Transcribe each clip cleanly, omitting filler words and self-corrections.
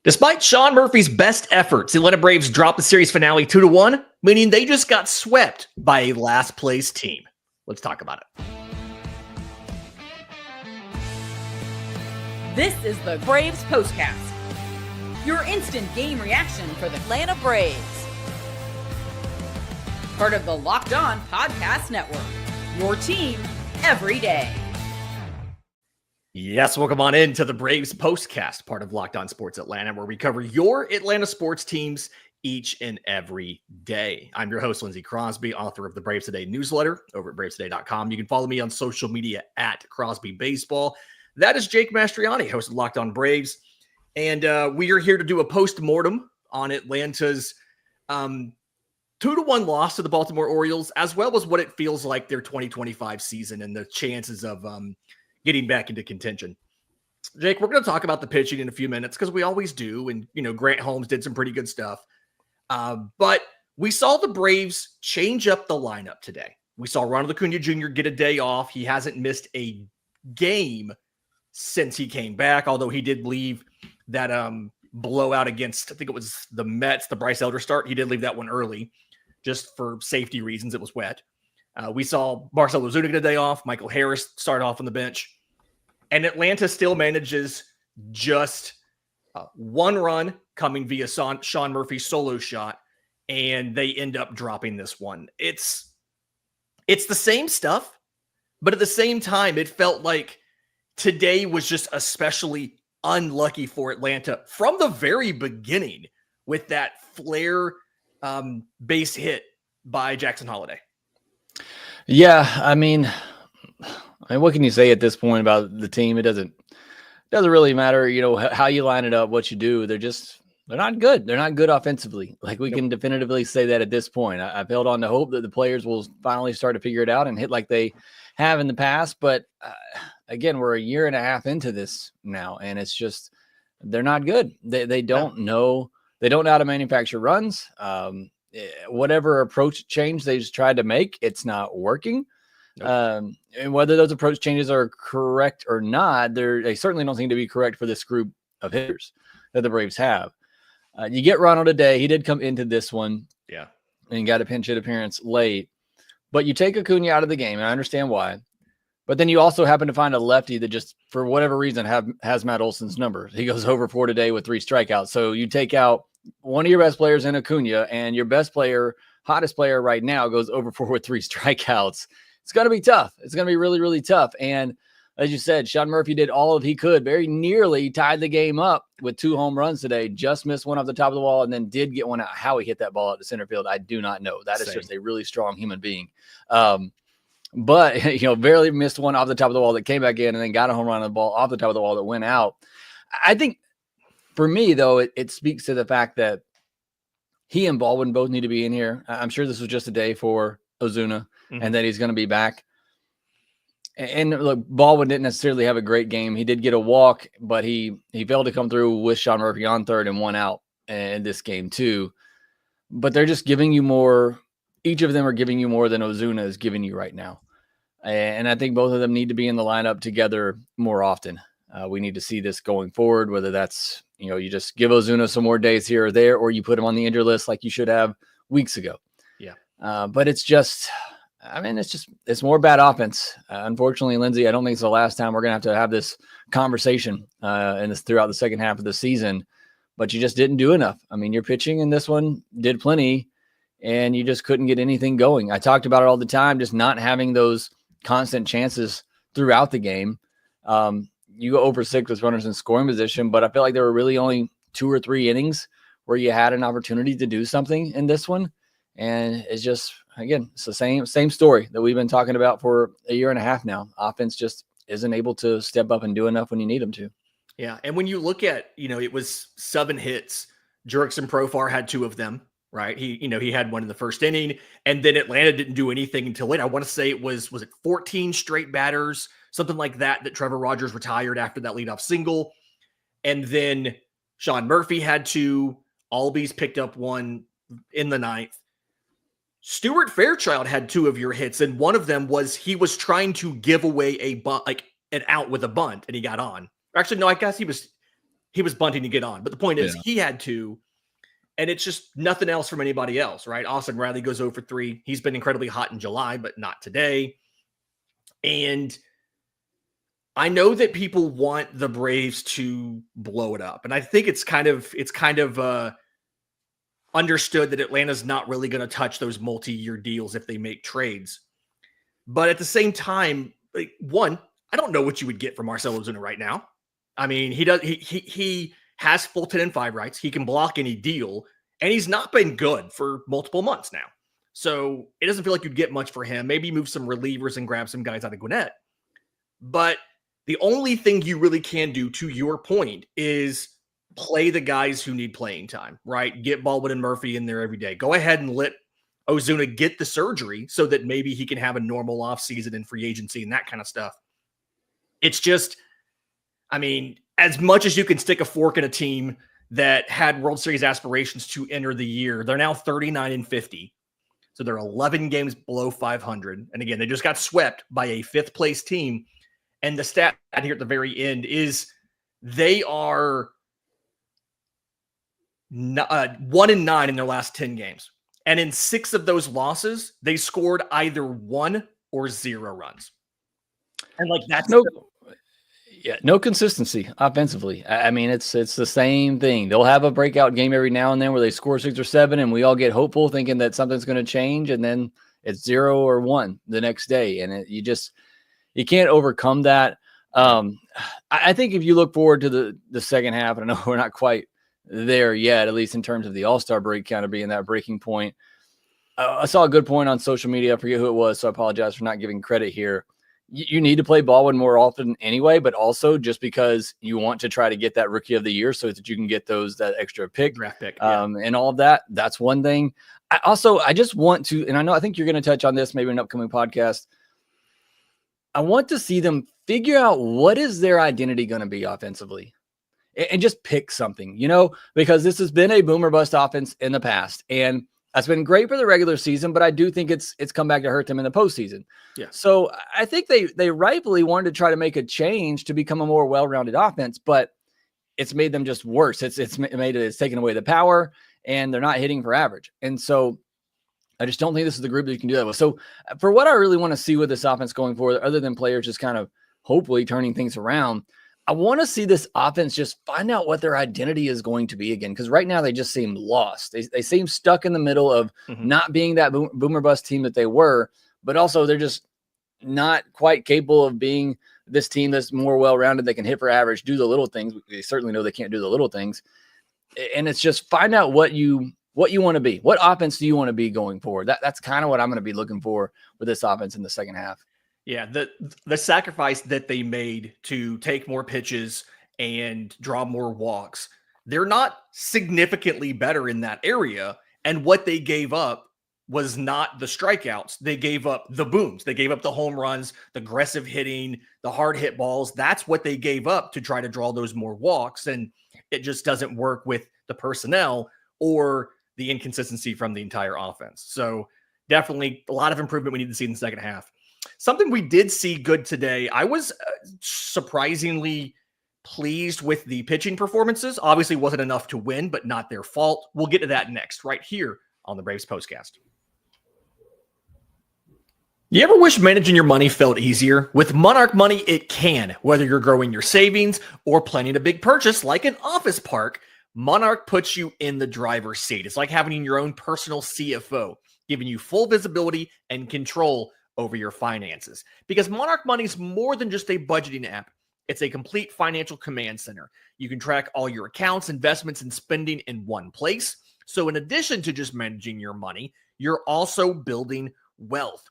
Despite Sean Murphy's best efforts, the Atlanta Braves dropped the series finale 2-1, meaning they just got swept by a last-place team. Let's talk about it. This is the Braves Postcast, your instant game reaction for the Atlanta Braves. Part of the Locked On Podcast Network, your team every day. Yes, welcome on in to the Braves Postcast, part of Locked On Sports Atlanta, where we cover your Atlanta sports teams each and every day. I'm your host, Lindsay Crosby, author of the Braves Today newsletter over at bravestoday.com. You can follow me on social media at Crosby Baseball. That is Jake Mastroianni, host of Locked On Braves. And we are here to do a post-mortem on Atlanta's 2-1 loss to the Baltimore Orioles, as well as what it feels like their 2025 season and the chances of getting back into contention. Jake, we're going to talk about the pitching in a few minutes because we always do. And, Grant Holmes did some pretty good stuff. But we saw the Braves change up the lineup today. We saw Ronald Acuna Jr. get a day off. He hasn't missed a game since he came back, although he did leave that blowout against, I think it was the Mets, the Bryce Elder start. He did leave that one early just for safety reasons. It was wet. We saw Marcell Ozuna get a day off. Michael Harris start off on the bench. And Atlanta still manages just one run coming via Sean Murphy's solo shot, and they end up dropping this one. It's the same stuff, but at the same time, it felt like today was just especially unlucky for Atlanta from the very beginning with that flare base hit by Jackson Holliday. Yeah, I mean, what can you say at this point about the team? It doesn't really matter, how you line it up, what you do. They're not good. They're not good offensively. Like we can definitively say that at this point. I've held on to hope that the players will finally start to figure it out and hit like they have in the past. But again, we're a year and a half into this now, and it's just they're not good. They don't know. They don't know how to manufacture runs. Whatever approach change they just tried to make, it's not working. And whether those approach changes are correct or not, they certainly don't seem to be correct for this group of hitters that the Braves have. You get Ronald today. He did come into this one. Yeah. And got a pinch hit appearance late. But you take Acuna out of the game, and I understand why. But then you also happen to find a lefty that just, for whatever reason, has Matt Olson's number. He goes over 4 today with 3 strikeouts. So you take out one of your best players in Acuna, and your best player, hottest player right now, goes over 4 with 3 strikeouts. It's going to be tough. It's going to be really, really tough. And as you said, Sean Murphy did all of he could, very nearly tied the game up with 2 home runs today, just missed one off the top of the wall, and then did get one out. How he hit that ball out to center field, I do not know. That is just a really strong human being. But, barely missed one off the top of the wall that came back in and then got a home run on the ball off the top of the wall that went out. I think for me, though, it speaks to the fact that he and Baldwin both need to be in here. I'm sure this was just a day for Ozuna and that he's going to be back. And look, Baldwin didn't necessarily have a great game. He did get a walk, but he failed to come through with Sean Murphy on third and 1 out in this game too. But they're just giving you more. Each of them are giving you more than Ozuna is giving you right now. And I think both of them need to be in the lineup together more often. We need to see this going forward, whether that's, you just give Ozuna some more days here or there, or you put him on the injury list like you should have weeks ago. Yeah. But it's just, it's more bad offense. Unfortunately, Lindsay, I don't think it's the last time we're going to have this conversation throughout the second half of the season, but you just didn't do enough. I mean, your pitching in this one did plenty, and you just couldn't get anything going. I talked about it all the time, just not having those constant chances throughout the game. You go over 6 with runners in scoring position, but I feel like there were really only 2 or 3 innings where you had an opportunity to do something in this one. And it's just, again, it's the same story that we've been talking about for a year and a half now. Offense just isn't able to step up and do enough when you need them to. Yeah. And when you look at, it was 7 hits. Jurickson Profar had 2 of them, right? He had one in the first inning, and then Atlanta didn't do anything until late. I want to say it was it 14 straight batters, something like that Trevor Rogers retired after that leadoff single. And then Sean Murphy had 2. Albies picked up 1 in the 9th. Stuart Fairchild had 2 of your hits, and one of them was he was trying to give away a bunt, like an out with a bunt, and he got on. Actually, no, I guess he was he was bunting to get on. But the point is, Yeah. he had to, and it's just nothing else from anybody else, right? Austin Riley goes 0 for 3. He's been incredibly hot in July, but not today. And I know that people want the Braves to blow it up. And I think it's kind of understood that Atlanta's not really going to touch those multi-year deals if they make trades. But at the same time, like, one, I don't know what you would get from Marcell Ozuna right now. I mean, he has full 10 and 5 rights. He can block any deal, and he's not been good for multiple months now. So it doesn't feel like you'd get much for him. Maybe move some relievers and grab some guys out of Gwinnett. But the only thing you really can do, to your point, is play the guys who need playing time, right? Get Baldwin and Murphy in there every day. Go ahead and let Ozuna get the surgery so that maybe he can have a normal offseason and free agency and that kind of stuff. It's just, I mean, as much as you can stick a fork in a team that had World Series aspirations to enter the year, they're now 39 and 50. So they're 11 games below 500. And again, they just got swept by a 5th place team. And the stat here at the very end is they are 1-9 in their last 10 games. And in 6 of those losses, they scored either 1 or 0 runs. And like that's no consistency offensively. I mean, it's the same thing. They'll have a breakout game every now and then where they score 6 or 7 and we all get hopeful thinking that something's going to change. And then it's 0 or 1 the next day. And you can't overcome that. I think if you look forward to the second half, and I know we're not quite there yet, at least in terms of the All-Star break kind of being that breaking point. I saw a good point on social media. I forget who it was, so I apologize for not giving credit here. You need to play Baldwin more often anyway, but also just because you want to try to get that Rookie of the Year so that you can get that extra draft pick, and all of that. That's one thing. I just want to, and I think you're going to touch on this maybe in an upcoming podcast. I want to see them figure out what is their identity going to be offensively and just pick something, because this has been a boom or bust offense in the past. And that's been great for the regular season, but I do think it's come back to hurt them in the postseason. Yeah. So I think they rightfully wanted to try to make a change to become a more well-rounded offense, but it's made them just worse. It's taken away the power and they're not hitting for average. And so I just don't think this is the group that you can do that with. So for what I really want to see with this offense going forward, other than players just kind of hopefully turning things around, I want to see this offense just find out what their identity is going to be again. Because right now they just seem lost. They seem stuck in the middle of not being that boomer bust team that they were, but also they're just not quite capable of being this team that's more well-rounded. They can hit for average, do the little things. They certainly know they can't do the little things. And it's just find out what you want to be. What offense do you want to be going forward? That's kind of what I'm going to be looking for with this offense in the second half. Yeah, the sacrifice that they made to take more pitches and draw more walks, they're not significantly better in that area. And what they gave up was not the strikeouts. They gave up the booms. They gave up the home runs, the aggressive hitting, the hard hit balls. That's what they gave up to try to draw those more walks. And it just doesn't work with the personnel or the inconsistency from the entire offense. So definitely a lot of improvement we need to see in the second half. Something we did see good today. I was surprisingly pleased with the pitching performances. Obviously wasn't enough to win, but not their fault. We'll get to that next, right here on the Braves Postcast. You ever wish managing your money felt easier? With Monarch Money, it can. Whether you're growing your savings or planning a big purchase like an office park, Monarch puts you in the driver's seat. It's like having your own personal CFO, giving you full visibility and control over your finances. Because Monarch Money is more than just a budgeting app. It's a complete financial command center. You can track all your accounts, investments, and spending in one place. So in addition to just managing your money, you're also building wealth.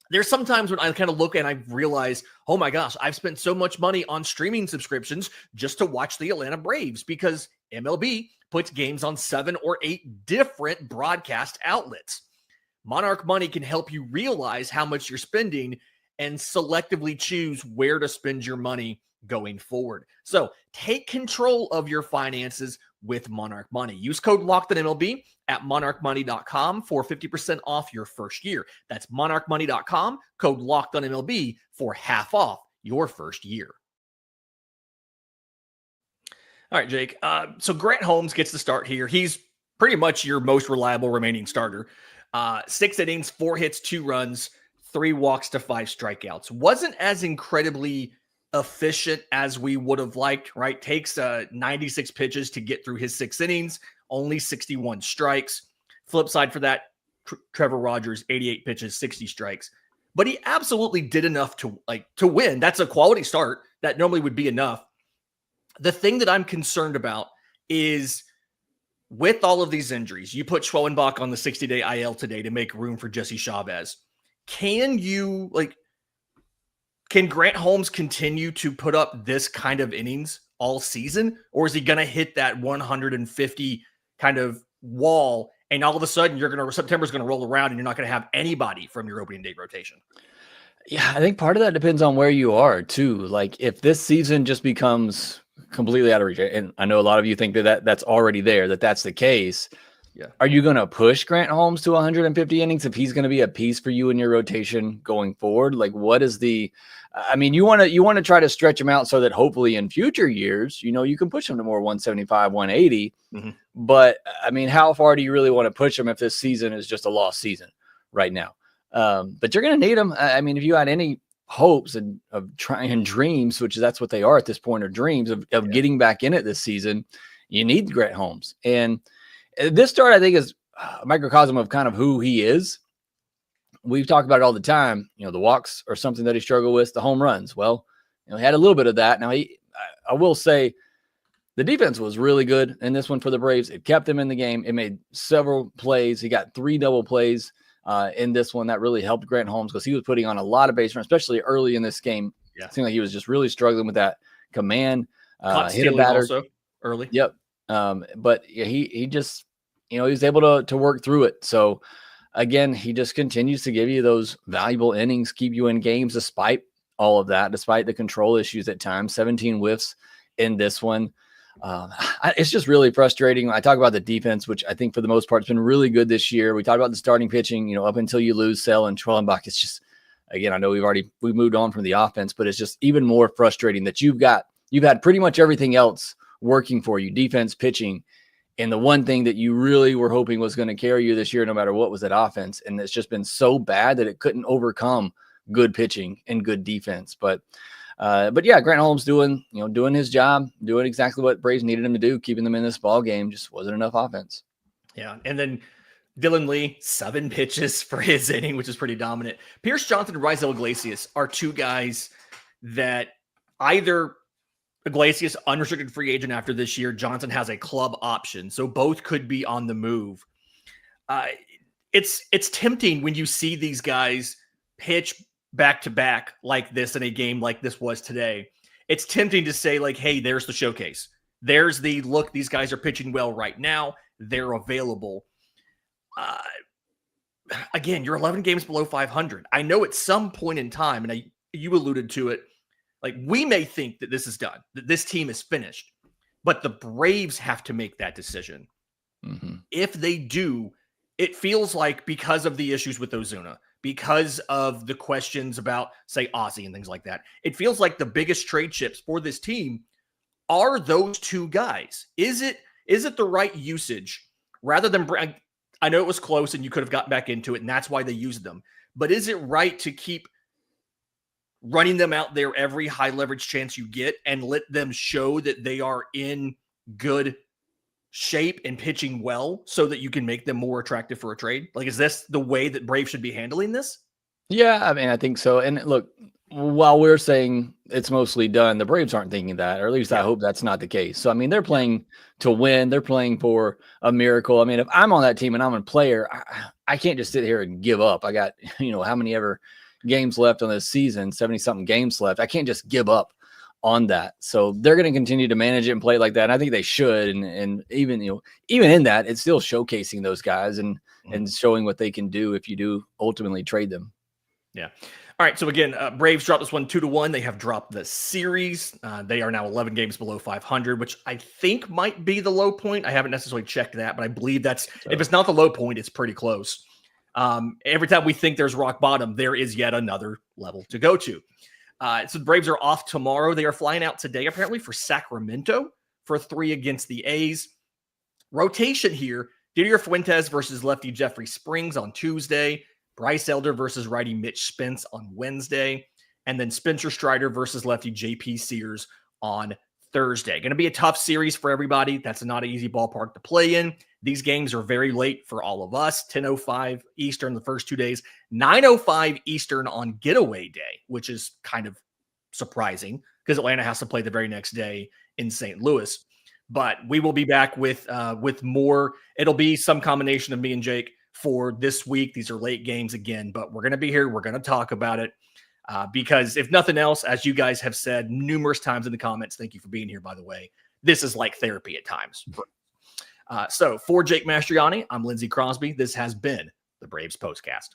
There's sometimes when I kind of look and I realize, oh my gosh, I've spent so much money on streaming subscriptions just to watch the Atlanta Braves because MLB puts games on 7 or 8 different broadcast outlets. Monarch Money can help you realize how much you're spending and selectively choose where to spend your money going forward. So take control of your finances with Monarch Money. Use code LOCKEDONMLB at monarchmoney.com for 50% off your first year. That's monarchmoney.com, code LOCKEDONMLB for half off your first year. All right, Jake. So Grant Holmes gets the start here. He's pretty much your most reliable remaining starter. 6 innings, 4 hits, 2 runs, 3 walks to 5 strikeouts. Wasn't as incredibly efficient as we would have liked, right? Takes 96 pitches to get through his 6 innings, only 61 strikes. Flip side for that, Trevor Rogers, 88 pitches, 60 strikes. But he absolutely did enough to win. That's a quality start. That normally would be enough. The thing that I'm concerned about is with all of these injuries, you put Schwellenbach on the 60-day IL today to make room for Jesse Chavez. Can Grant Holmes continue to put up this kind of innings all season? Or is he going to hit that 150 kind of wall and all of a sudden September's going to roll around and you're not going to have anybody from your opening day rotation? Yeah, I think part of that depends on where you are too. Like if this season just becomes completely out of reach, and I know a lot of you think that's already there, that's the case. Yeah. Are you going to push Grant Holmes to 150 innings if he's going to be a piece for you in your rotation going forward? Like what is you want to try to stretch him out so that hopefully in future years, you can push him to more 175, 180. Mm-hmm. But I mean, how far do you really want to push him if this season is just a lost season right now? But you're going to need him. I mean, if you had any hopes of trying dreams, which that's what they are at this point, are dreams of getting back in it this season, you need Grant Holmes. And this start, I think, is a microcosm of kind of who he is. We've talked about it all the time. The walks are something that he struggled with. The home runs, well, he had a little bit of that. Now, I will say the defense was really good in this one for the Braves. It kept them in the game. It made several plays. He got 3 double plays in this one. That really helped Grant Holmes because he was putting on a lot of base runs, especially early in this game. Yeah. It seemed like he was just really struggling with that command. Hit a batter also early. Yep. But he just, he was able to work through it. So again, he just continues to give you those valuable innings, keep you in games despite all of that, despite the control issues at times. 17 whiffs in this one. It's just really frustrating. I talk about the defense, which I think for the most part has been really good this year. We talked about the starting pitching, up until you lose Sale and Schwellenbach. It's just, again, I know we've moved on from the offense, but it's just even more frustrating that you've had pretty much everything else working for you, defense, pitching, and the one thing that you really were hoping was going to carry you this year, no matter what, was that offense. And it's just been so bad that it couldn't overcome good pitching and good defense. But yeah, Grant Holmes doing his job, doing exactly what Braves needed him to do, keeping them in this ball game. Just wasn't enough offense. Yeah. And then Dylan Lee, 7 pitches for his inning, which is pretty dominant. Pierce Johnson and Raisel Iglesias are 2 guys that either Iglesias, unrestricted free agent after this year, Johnson has a club option. So both could be on the move. It's tempting when you see these guys pitch back-to-back like this in a game like this was today. It's tempting to say, like, hey, there's the showcase. There's the look. These guys are pitching well right now. They're available. Again, you're 11 games below 500. I know at some point in time, and you alluded to it, like we may think that this is done, that this team is finished, but the Braves have to make that decision. Mm-hmm. If they do, it feels like because of the issues with Ozuna, because of the questions about, say, Ozzie and things like that, it feels like the biggest trade chips for this team are those 2 guys. Is it the right usage rather than, I know it was close and you could have gotten back into it and that's why they used them, but is it right to keep running them out there every high leverage chance you get and let them show that they are in good shape and pitching well so that you can make them more attractive for a trade? Like, is this the way that Braves should be handling this? Yeah, I mean, I think so. And look, while we're saying it's mostly done, the Braves aren't thinking that, or at least I hope that's not the case. So, I mean, they're playing to win. They're playing for a miracle. I mean, if I'm on that team and I'm a player, I can't just sit here and give up. I got, how many ever games left on this season, 70-something games left. I can't just give up on that. So they're going to continue to manage it and play like that. And I think they should. And even in that, it's still showcasing those guys and showing what they can do if you do ultimately trade them. Yeah. All right. So again, Braves dropped this one 2-1. They have dropped the series. They are now 11 games below 500, which I think might be the low point. I haven't necessarily checked that, but I believe if it's not the low point, it's pretty close. Every time we think there's rock bottom, there is yet another level to go to. So the Braves are off tomorrow. They are flying out today, apparently, for Sacramento for 3 against the A's. Rotation here, Didier Fuentes versus lefty Jeffrey Springs on Tuesday, Bryce Elder versus righty Mitch Spence on Wednesday, and then Spencer Strider versus lefty JP Sears on Thursday. Going to be a tough series for everybody. That's not an easy ballpark to play in. These games are very late for all of us. 10:05 Eastern the first 2 days, 9:05 Eastern on getaway day, which is kind of surprising because Atlanta has to play the very next day in St. Louis. But we will be back with more. It'll be some combination of me and Jake for this week. These are late games again, but we're going to be here. We're going to talk about it because if nothing else, as you guys have said numerous times in the comments, thank you for being here, by the way, this is like therapy at times. So for Jake Mastroianni, I'm Lindsay Crosby. This has been the Braves Postcast.